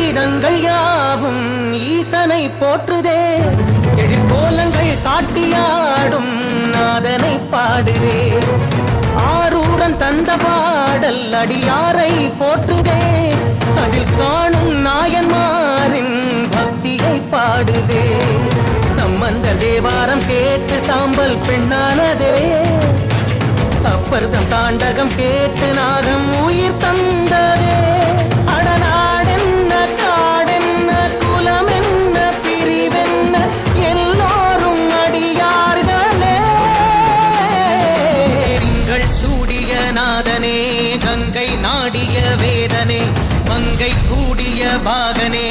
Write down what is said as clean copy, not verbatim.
வேதங்கள் யாவும் ஈசனை போற்றுதே, எழிற்கோலங்கள் காட்டியாடும் நாதனை பாடுதே. ஆரூரன் தந்த பாடல் அடியாரை போற்றுதே, அதில் காணும் நாயன்மாரின் பக்தியை பாடுதே. சம்பந்த தேவாரம் கேட்டு சாம்பல் பெண்ணானதே, அப்பர்தம் தாண்டகம் கேட்டு நாகம் உயிர் தந்ததே. அடநாடென்ன காடென்ன குலம் என்ன பிரிவென்ன எல்லோரும் அடியார்களே. திங்கள் சூடிய நாதனே கங்கை நாடிய வேதனே மங்கை கூடிய பாகனே